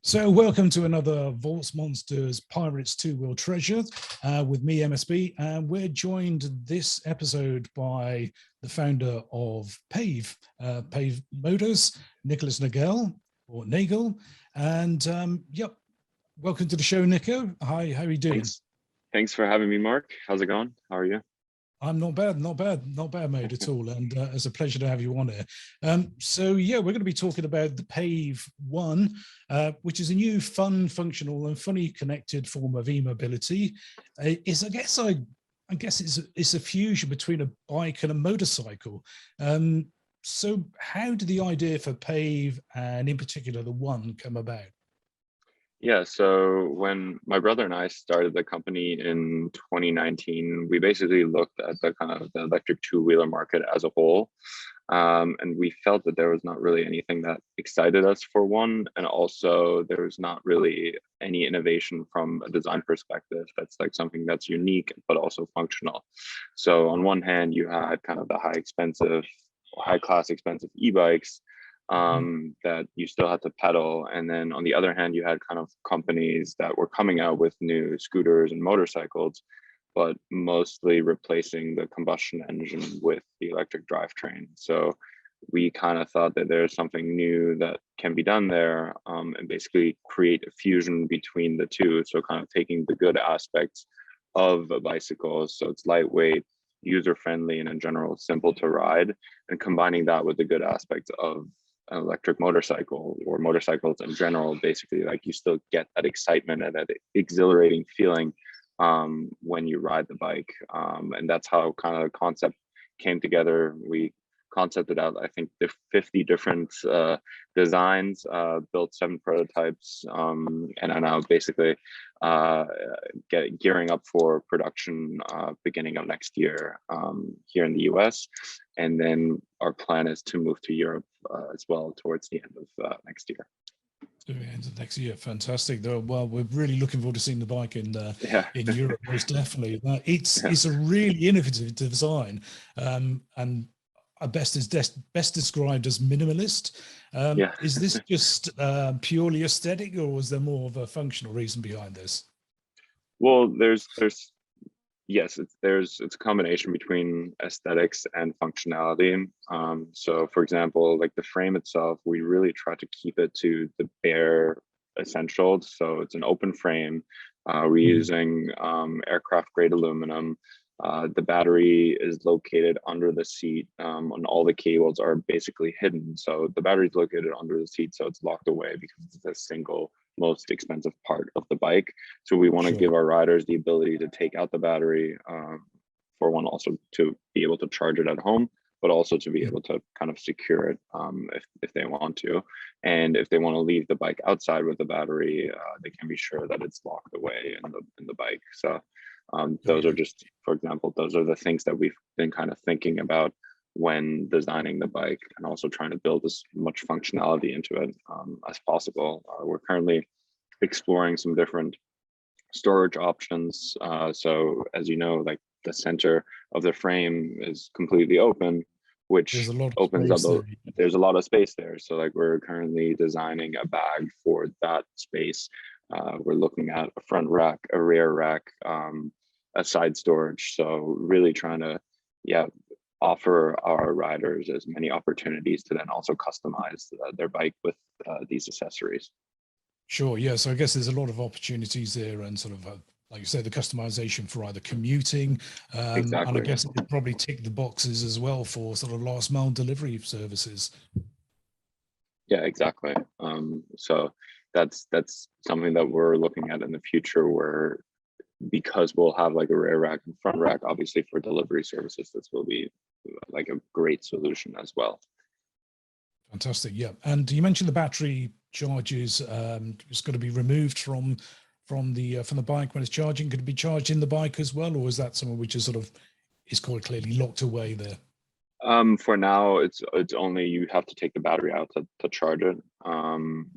So welcome to another Vaults Monsters Pirates Two-Wheel Treasure with me, MSB, and we're joined this episode by the founder of Pave, Pave Motors, Nico Nagel, and yep, welcome to the show, Nico. Hi, how are you doing? Thanks for having me, Mark. How's it going? How are you? I'm not bad, mate, at all. And it's a pleasure to have you on here. So yeah, we're going to be talking about the Pave One, which is a new fun, functional and funny connected form of e-mobility. I guess it's a fusion between a bike and a motorcycle. So how did the idea for Pave and in particular the One come about? Yeah, so when my brother and I started the company in 2019, we basically looked at the kind of the electric two-wheeler market as a whole. And we felt that there was not really anything that excited us for one. And also there was not really any innovation from a design perspective that's like something that's unique, but also functional. So on one hand, you had kind of the high class expensive e-bikes that you still had to pedal. And then on the other hand, you had kind of companies that were coming out with new scooters and motorcycles, but mostly replacing the combustion engine with the electric drivetrain. So we kind of thought that there's something new that can be done there, and basically create a fusion between the two. So kind of taking the good aspects of a bicycle, so it's lightweight, user-friendly, and in general simple to ride, and combining that with the good aspects of an electric motorcycle or motorcycles in general. Basically, like you still get that excitement and that exhilarating feeling when you ride the bike, and that's how kind of the concept came together. We concepted out, I think, the 50 different designs, built 7 prototypes, and are now basically gearing up for production beginning of next year here in the US. And then our plan is to move to Europe as well towards the end of next year. End of next year, fantastic. Well, we're really looking forward to seeing the bike in Europe, most definitely. It's a really innovative design, and best described as minimalist. Is this just purely aesthetic, or was there more of a functional reason behind this? Well, yes, it's a combination between aesthetics and functionality. So for example, like the frame itself, we really try to keep it to the bare essentials. So it's an open frame. We're using aircraft grade aluminum. The battery is located under the seat, and all the cables are basically hidden. So the battery is located under the seat, so it's locked away because it's the single most expensive part of the bike. So we want to give our riders the ability to take out the battery, for one, also to be able to charge it at home, but also to be able to kind of secure it if they want to. And if they want to leave the bike outside with the battery, they can be sure that it's locked away in the bike. So those are just, for example, those are the things that we've been kind of thinking about when designing the bike, and also trying to build as much functionality into it as possible. We're currently exploring some different storage options. So as you know, like the center of the frame is completely open, which opens up there's a lot of space there. So like we're currently designing a bag for that space. We're looking at a front rack, a rear rack, a side storage. So really trying to, offer our riders as many opportunities to then also customize their bike with these accessories. Sure, yeah. So I guess there's a lot of opportunities there, and sort of, like you say, the customization for either commuting, and I guess it would probably tick the boxes as well for sort of last mile delivery services. Yeah, exactly. So that's something that we're looking at in the future, where because we'll have like a rear rack and front rack, obviously for delivery services, this will be like a great solution as well. Fantastic. Yeah. And you mentioned the battery charges is going to be removed from the bike when it's charging. Could it be charged in the bike as well, or is that something which is sort of quite clearly locked away there? For now, it's only you have to take the battery out to charge it.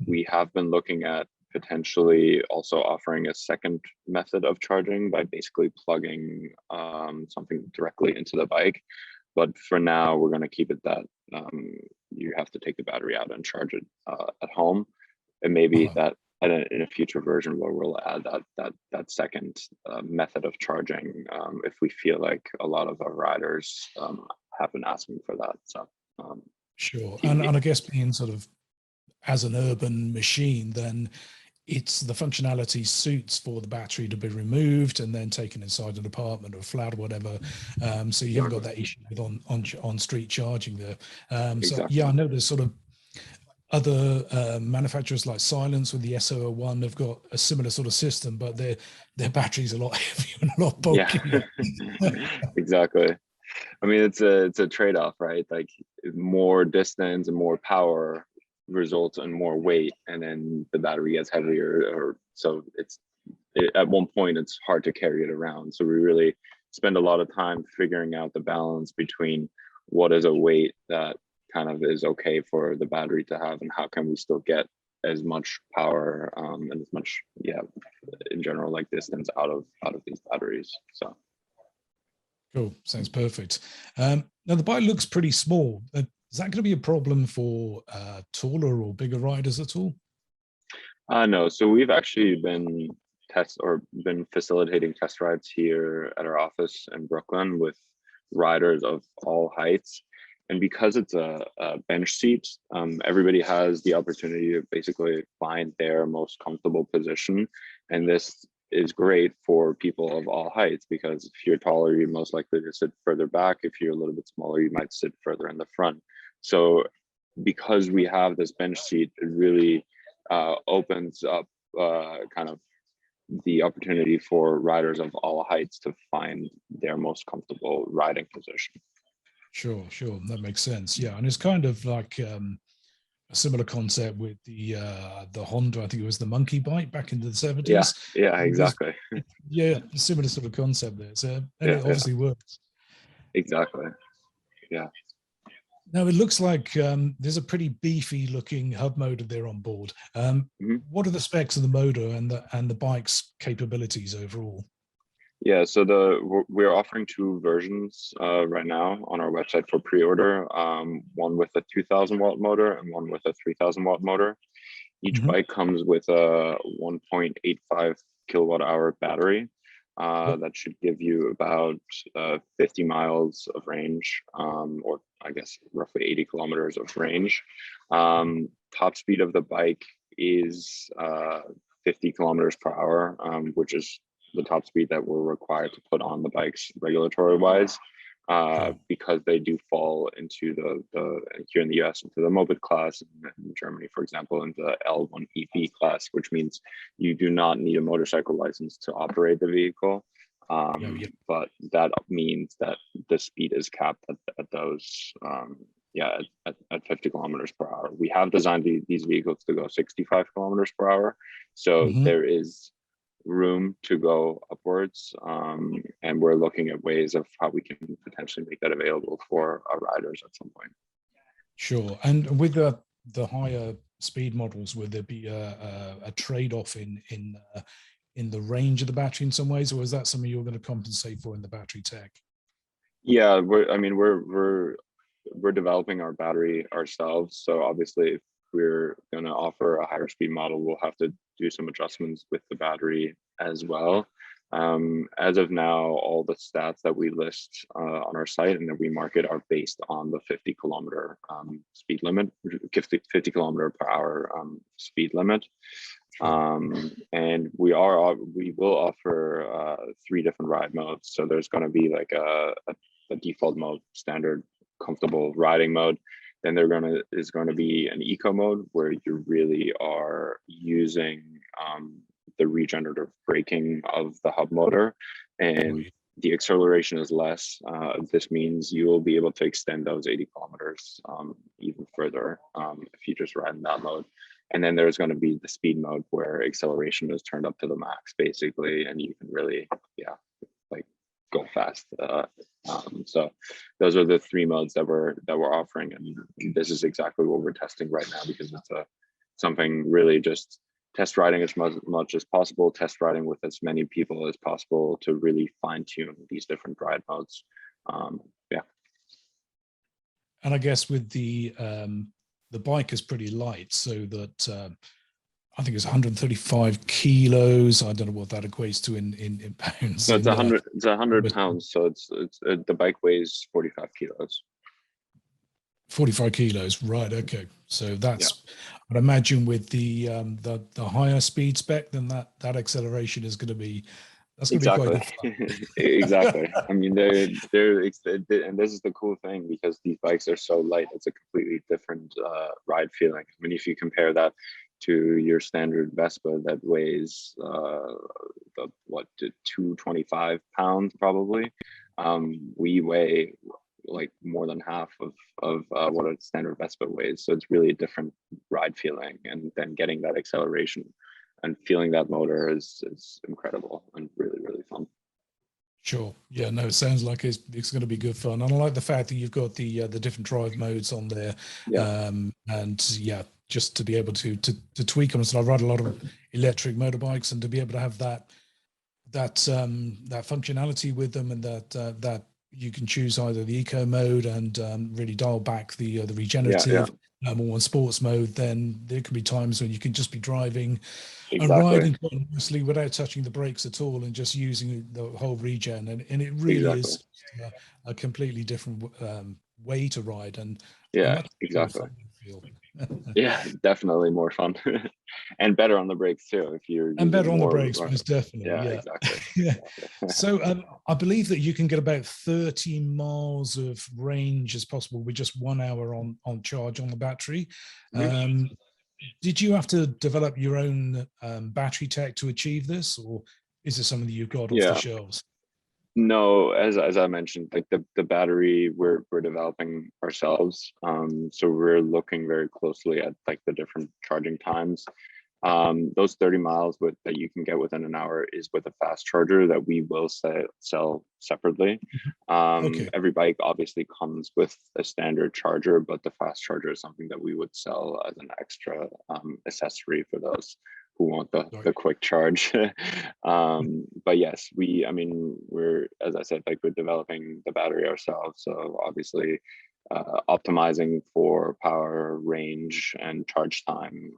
We have been looking at potentially also offering a second method of charging by basically plugging something directly into the bike. But for now, we're going to keep it that you have to take the battery out and charge it at home. And maybe that in a future version where we'll add that second method of charging if we feel like a lot of our riders have been asking for that. So sure. And I guess being sort of as an urban machine, then it's the functionality suits for the battery to be removed and then taken inside an apartment or a flat or whatever. So you haven't got that issue with on street charging there. So yeah, I know there's sort of other manufacturers like Silence with the SO01 have got a similar sort of system, but their batteries are a lot heavier and a lot bulkier. Yeah. Exactly. I mean, it's a trade-off, right? Like more distance and more power results in more weight, and then the battery gets heavier, or so at one point it's hard to carry it around. So we really spend a lot of time figuring out the balance between what is a weight that kind of is okay for the battery to have, and how can we still get as much power and as much, in general, like distance out of these batteries. So cool, sounds perfect. Now the bike looks pretty small. Is that going to be a problem for taller or bigger riders at all? No, so we've actually been facilitating test rides here at our office in Brooklyn with riders of all heights. And because it's a bench seat, everybody has the opportunity to basically find their most comfortable position. And this is great for people of all heights, because if you're taller, you're most likely to sit further back. If you're a little bit smaller, you might sit further in the front. So because we have this bench seat, it really opens up kind of the opportunity for riders of all heights to find their most comfortable riding position. Sure, that makes sense. Yeah, and it's kind of like a similar concept with the Honda. I think it was the monkey bike back in the 70s. Yeah, exactly. Yeah, similar sort of concept there. So and it obviously works. Exactly. Yeah. Now it looks like there's a pretty beefy looking hub motor there on board. What are the specs of the motor and the bike's capabilities overall? Yeah, so we're offering two versions right now on our website for pre-order. One with a 2,000 watt motor and one with a 3,000 watt motor. Each bike comes with a 1.85 kilowatt hour battery. That should give you about 50 miles of range, or I guess roughly 80 kilometers of range. Top speed of the bike is 50 kilometers per hour, which is the top speed that we're required to put on the bikes regulatory wise, because they do fall into the here in the US into the moped class, and in Germany, for example, into the L1 EV class, which means you do not need a motorcycle license to operate the vehicle. But that means that the speed is capped at those at 50 kilometers per hour. We have designed these vehicles to go 65 kilometers per hour, so there is room to go upwards, and we're looking at ways of how we can potentially make that available for our riders at some point. Sure. And with the higher speed models, would there be a trade-off in the range of the battery in some ways, or is that something you're going to compensate for in the battery tech? Yeah, we're developing our battery ourselves, so obviously if we're going to offer a higher speed model, we'll have to do some adjustments with the battery as well. As of now, all the stats that we list on our site and that we market are based on the 50 kilometer speed limit, 50 kilometer per hour speed limit. And we will offer 3 different ride modes. So there's going to be like a default mode, standard comfortable riding mode. Then is going to be an eco mode where you really are using the regenerative braking of the hub motor, and the acceleration is less. This means you will be able to extend those 80 kilometers even further if you just ride in that mode. And then there's going to be the speed mode where acceleration is turned up to the max, basically, and you can really, like go fast. So those are the 3 modes that we're offering, and this is exactly what we're testing right now, because it's something really just test riding as much as possible, test riding with as many people as possible to really fine tune these different ride modes. And I guess with the bike is pretty light, so that I think it's 135 kilos. I don't know what that equates to in pounds. So it's 100 pounds. So it's the bike weighs 45 kilos. 45 kilos, right? Okay, so that's, I'd imagine with the higher speed spec, then that acceleration is going to be, that's going to be quite good. Exactly. I mean, and this is the cool thing, because these bikes are so light. It's a completely different ride feeling. I mean, if you compare that to your standard Vespa that weighs 225 pounds probably, we weigh like more than half of what a standard Vespa weighs. So it's really a different ride feeling, and then getting that acceleration and feeling that motor is incredible and really, really fun. Sure. Yeah, no, it sounds like it's going to be good fun. And I like the fact that you've got the different drive modes on there. And yeah, just to be able to tweak them. So I ride a lot of electric motorbikes, and to be able to have that functionality with them, and that you can choose either the eco mode and really dial back the regenerative or in sports mode, then there can be times when you can just be driving and riding quite nicely without touching the brakes at all, and just using the whole regen, and it really is a completely different way to ride. And exactly. Yeah, definitely more fun and better on the brakes too, if you're better on the brakes, most definitely. Exactly. So I believe that you can get about 30 miles of range as possible with just 1 hour on charge on the battery. Did you have to develop your own battery tech to achieve this, or is it something that you've got off the shelves? No, as I mentioned, like the battery we're developing ourselves. So we're looking very closely at like the different charging times. Those 30 miles that you can get within an hour is with a fast charger that we will sell separately. Every bike obviously comes with a standard charger, but the fast charger is something that we would sell as an extra accessory for those who want the quick charge. But yes, we're, as I said, like we're developing the battery ourselves. So obviously optimizing for power, range, and charge time.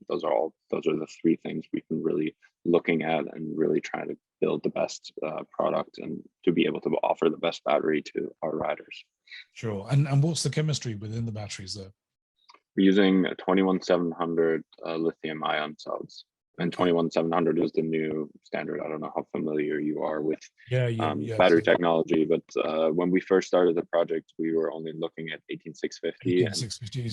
Those are the three things we've been really looking at, and really trying to build the best product, and to be able to offer the best battery to our riders. Sure. And what's the chemistry within the batteries though? We're using 21700 lithium ion cells. And 21700 is the new standard. I don't know how familiar you are with battery technology, but when we first started the project, we were only looking at 18650.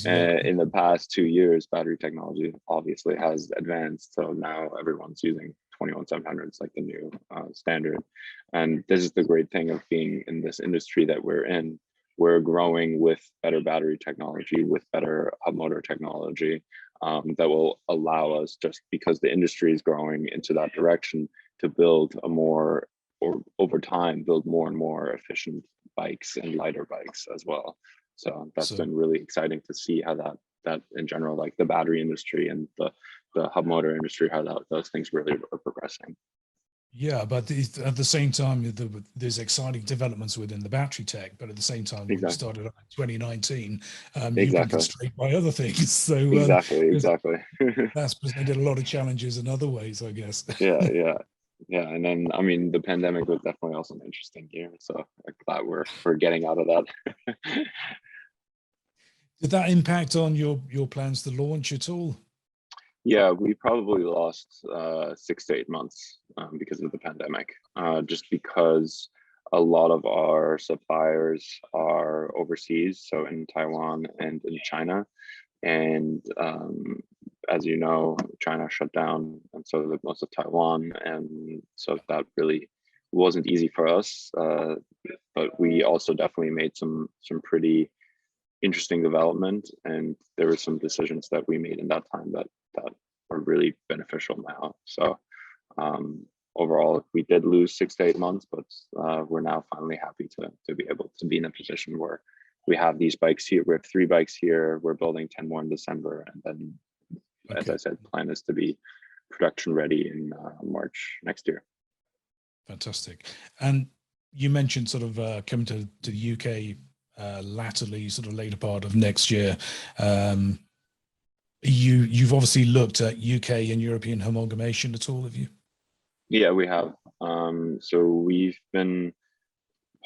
And in the past 2 years, battery technology obviously has advanced. So now everyone's using 21700. It's like the new standard. And this is the great thing of being in this industry that we're in. We're growing with better battery technology, with better hub motor technology. That will allow us, just because the industry is growing into that direction, to build over time, build more and more efficient bikes and lighter bikes as well. So that's been really exciting to see how that in general, like the battery industry and the hub motor industry, how those things really are progressing. Yeah, but at the same time, there's exciting developments within the battery tech. But at the same time, when we started up in 2019, you've been constrained by other things. So exactly. That's presented a lot of challenges in other ways, I guess. Yeah. And then the pandemic was definitely also an interesting year. So I'm glad we're getting out of that. Did that impact on your plans to launch at all? Yeah, we probably lost 6 to 8 months because of the pandemic, just because a lot of our suppliers are overseas, so in Taiwan and in China. And as you know, China shut down, and so did most of Taiwan. And so that really wasn't easy for us. But we also definitely made some pretty interesting development, and there were some decisions that we made in that time that are really beneficial now. So overall, we did lose 6 to 8 months, but we're now finally happy to be able to be in a position where we have these bikes here. We have 3 bikes here. We're building 10 more in December, and then, as I said, plan is to be production ready in March next year. Fantastic. And you mentioned sort of coming to the UK latterly, sort of later part of next year. You've obviously looked at UK and European homologation at all, have you? Yeah, we have. So we've been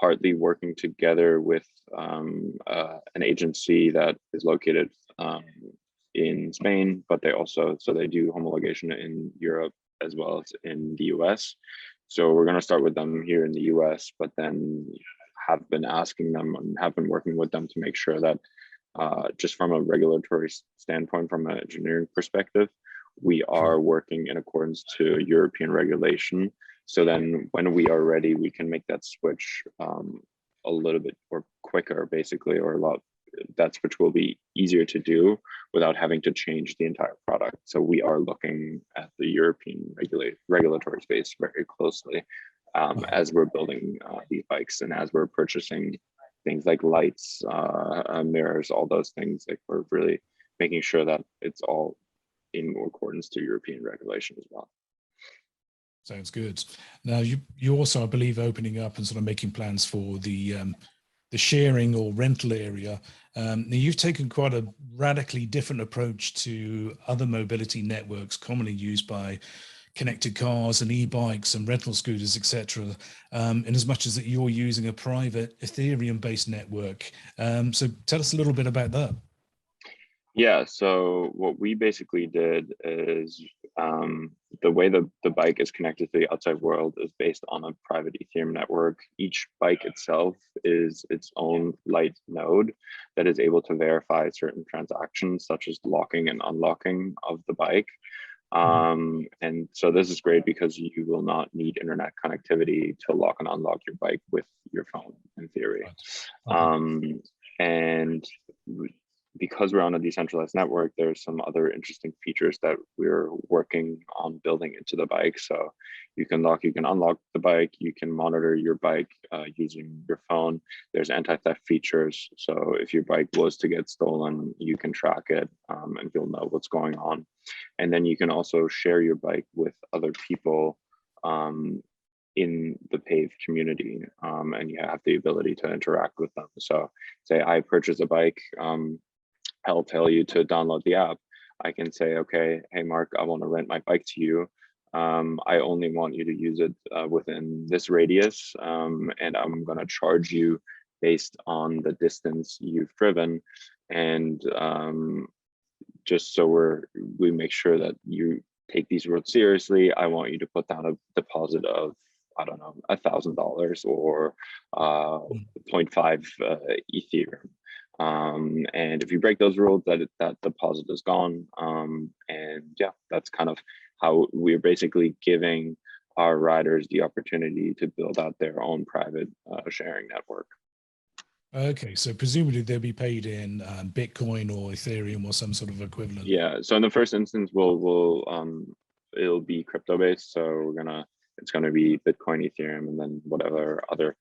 partly working together with an agency that is located in Spain, but they do homologation in Europe as well as in the US. So we're going to start with them here in the US, but then have been asking them and have been working with them to make sure that just from a regulatory standpoint, from an engineering perspective, we are working in accordance to European regulation. So then when we are ready, we can make that switch a little bit or quicker, basically, or that switch will be easier to do without having to change the entire product. So we are looking at the European regulatory space very closely as we're building these bikes and as we're purchasing things like lights, mirrors, all those things. Like we're really making sure that it's all in accordance to European regulation as well. Sounds good. Now you also, I believe, opening up and sort of making plans for the sharing or rental area. Now you've taken quite a radically different approach to other mobility networks commonly used by connected cars and e-bikes and rental scooters, etc. In as much as that you're using a private Ethereum-based network. So tell us a little bit about that. Yeah, so what we basically did is the way the bike is connected to the outside world is based on a private Ethereum network. Each bike itself is its own light node that is able to verify certain transactions, such as locking and unlocking of the bike. And so this is great because you will not need internet connectivity to lock and unlock your bike with your phone, in theory. And because we're on a decentralized network, there's some other interesting features that we're working on building into the bike. So you can unlock the bike, you can monitor your bike using your phone. There's anti-theft features. So if your bike was to get stolen, you can track it and you'll know what's going on. And then you can also share your bike with other people in the Pave community, and you have the ability to interact with them. So say I purchase a bike, I'll tell you to download the app. I can say, okay, hey, Mark, I want to rent my bike to you. I only want you to use it within this radius, and I'm going to charge you based on the distance you've driven. And just so we make sure that you take these rules seriously, I want you to put down a deposit of, I don't know, $1,000 or 0.5 Ethereum. And if you break those rules, that deposit is gone. And yeah, that's kind of how we're basically giving our riders the opportunity to build out their own private sharing network. Okay, so presumably they'll be paid in Bitcoin or Ethereum or some sort of equivalent. Yeah, so in the first instance, it'll be crypto based. So it's gonna be Bitcoin, Ethereum, and then whatever other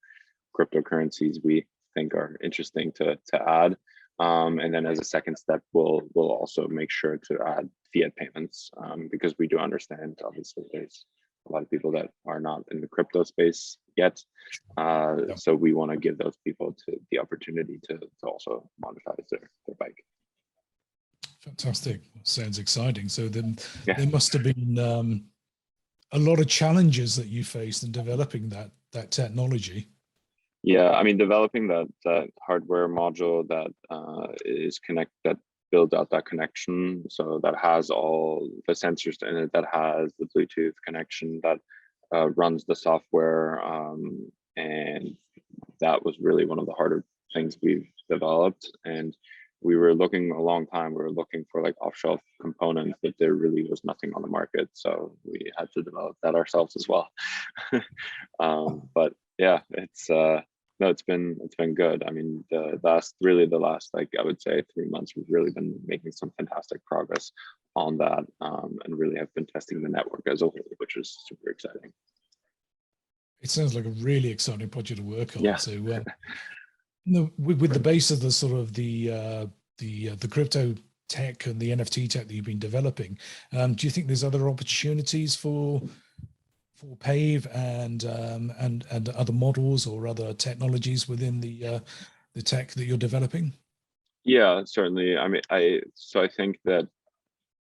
cryptocurrencies we think are interesting to add. And then as a second step, we'll also make sure to add fiat payments because we do understand, obviously, there's a lot of people that are not in the crypto space yet. So we want to give those people the opportunity to also monetize their bike. Fantastic. Sounds exciting. So then there must have been a lot of challenges that you faced in developing that technology. Yeah, I mean, developing that hardware module that that builds out that connection, so that has all the sensors in it, that has the Bluetooth connection, that runs the software, and that was really one of the harder things we've developed. And we were looking a long time. We were looking for like off-shelf components, but there really was nothing on the market, so we had to develop that ourselves as well. But yeah, it's been good. I mean, the last like I would say 3 months, we've really been making some fantastic progress on that, and really have been testing the network as a whole, which is super exciting. It sounds like a really exciting project to work on. Yeah. So with the base of the sort of the crypto tech and the NFT tech that you've been developing, do you think there's other opportunities for Pave and other models or other technologies within the tech that you're developing? Yeah, certainly. I mean, I think that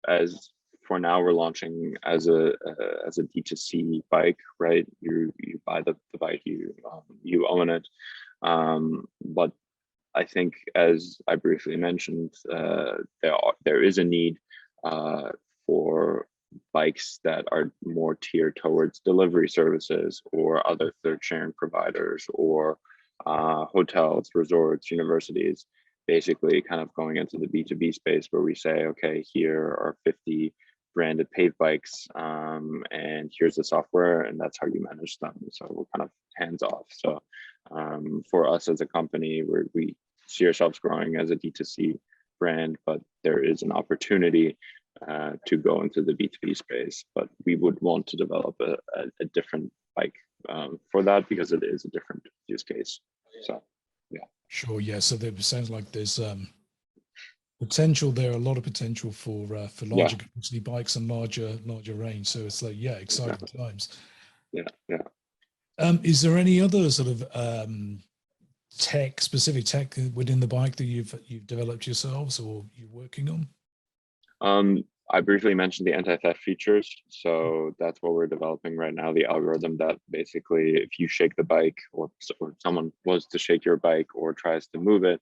as for now, we're launching as a D2C bike, right? You buy the bike, you own it. But I think, as I briefly mentioned, there is a need for bikes that are more tiered towards delivery services or other third sharing providers, or hotels, resorts, universities, basically kind of going into the B2B space, where we say, okay, here are 50 branded Pave bikes, and here's the software, and that's how you manage them. So we're kind of hands off. So for us as a company, we see ourselves growing as a D2C brand, but there is an opportunity to go into the B2B space. But we would want to develop a different bike for that, because it is a different use case. So yeah. Sure. Yeah. So there sounds like there's potential there, a lot of potential for larger capacity bikes and larger range. So it's like, yeah, exciting times. Yeah. Is there any other sort of specific tech within the bike that you've developed yourselves or you're working on? I briefly mentioned the anti-theft features. So that's what we're developing right now, the algorithm that basically, if you shake the bike, or someone was to shake your bike or tries to move it,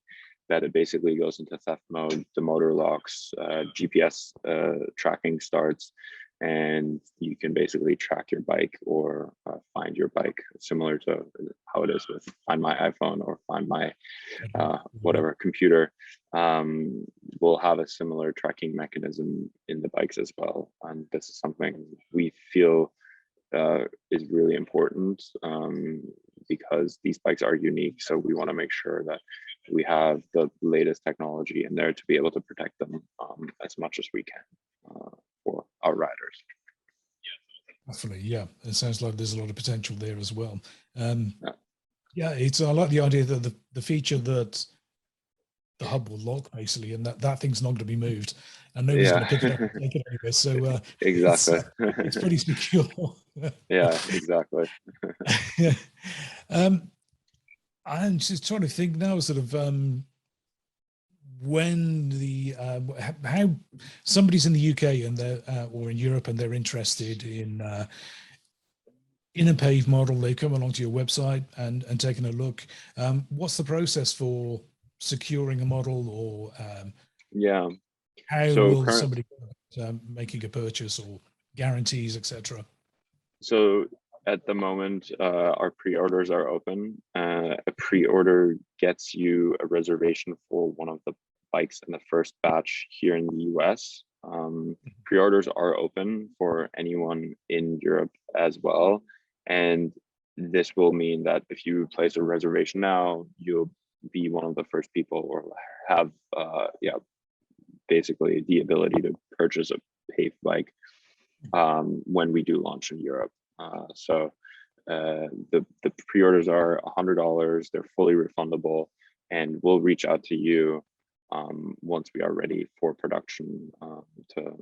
that it basically goes into theft mode, the motor locks, GPS tracking starts, and you can basically track your bike or find your bike, similar to how it is with Find My iPhone or Find My whatever computer. We'll have a similar tracking mechanism in the bikes as well. And this is something we feel is really important, because these bikes are unique. So we want to make sure that we have the latest technology in there to be able to protect them as much as we can for our riders. Definitely, yeah. It sounds like there's a lot of potential there as well. Yeah, I like the idea that the feature that the hub will lock, basically, and that thing's not going to be moved, and nobody's going to pick it up and take it anywhere. So exactly, it's pretty secure. Yeah, exactly. Yeah. I'm just trying to think now, sort of when how somebody's in the UK and they're or in Europe and they're interested in a Pave model, they come along to your website and taking a look. What's the process for securing a model, or how will somebody making a purchase, or guarantees, etc.? So at the moment, our pre-orders are open. A pre-order gets you a reservation for one of the bikes in the first batch here in the US. Pre-orders are open for anyone in Europe as well. And this will mean that if you place a reservation now, you'll be one of the first people, or have basically the ability to purchase a Pave bike when we do launch in Europe. So the pre-orders are $100. They're fully refundable, and we'll reach out to you once we are ready for production, to,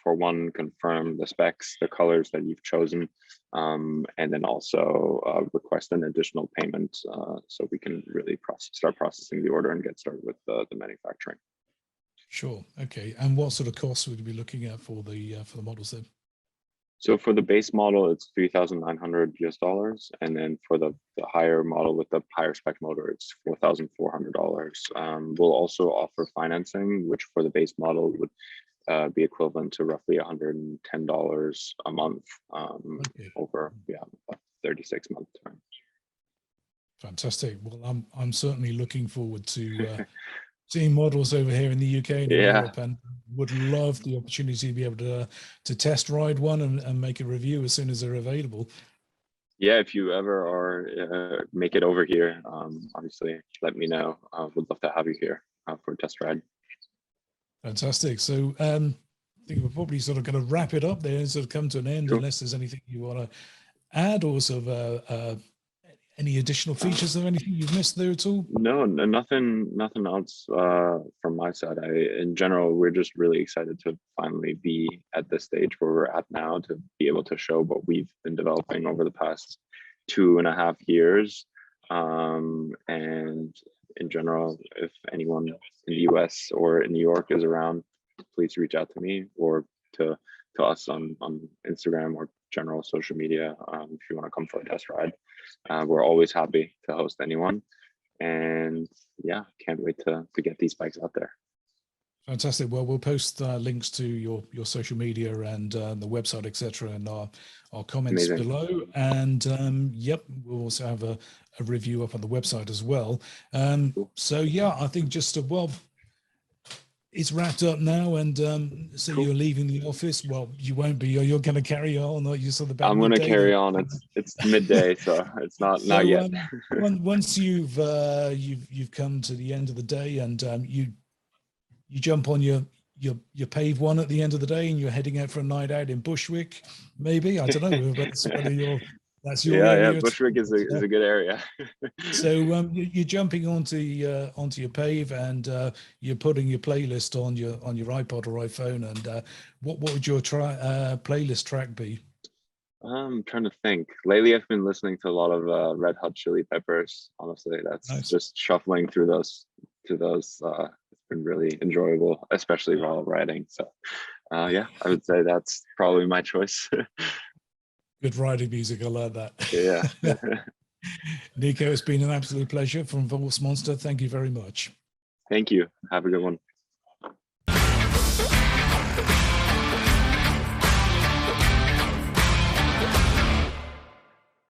for one, confirm the specs, the colors that you've chosen, and then also request an additional payment, so we can really start processing the order and get started with the manufacturing. Sure. Okay. And what sort of costs would you be looking at for the models then? So for the base model, it's $3,900 US, and then for the higher model with the higher spec motor, it's $4,400. We'll also offer financing, which for the base model would be equivalent to roughly $110 a month over a 36-month term. Fantastic. Well, I'm certainly looking forward to seeing models over here in the UK and in Europe, and would love the opportunity to be able to test ride one and make a review as soon as they're available. Yeah, if you ever are make it over here, obviously let me know. Would love to have you here for a test ride. Fantastic. So I think we're probably sort of going to wrap it up there and sort of come to an end, unless there's anything you want to add, or sort of any additional features or anything you've missed there at all? No, nothing else from my side. In general, we're just really excited to finally be at the stage where we're at now, to be able to show what we've been developing over the past 2.5 years. And in general, if anyone in the US or in New York is around, please reach out to me or to us on Instagram or general social media if you want to come for a test ride. We're always happy to host anyone, and yeah, can't wait to get these bikes out there. Fantastic. Well, we'll post links to your social media and the website, etc., in our comments Amazing. below. And yep, we'll also have a review up on the website as well. Cool. So yeah, I think just well, it's wrapped up now, and so Cool. you're leaving the office. Well, you won't be. You're going to carry on. Or you saw the I'm going to carry on. It's midday, so it's not yet. Once you've come to the end of the day, and you jump on your Pave one at the end of the day, and you're heading out for a night out in Bushwick, maybe. I don't know whether that's your area. Yeah, Bushwick is a good area. So you're jumping onto your Pave, and you're putting your playlist on your iPod or iPhone. And what would your playlist track be? I'm trying to think. Lately, I've been listening to a lot of Red Hot Chili Peppers. Honestly, that's Nice. Just shuffling through those. It's been really enjoyable, especially while riding. So, yeah, I would say that's probably my choice. Good riding music. I like that. Yeah. Nico, it's been an absolute pleasure from Voice Monster. Thank you very much. Thank you. Have a good one.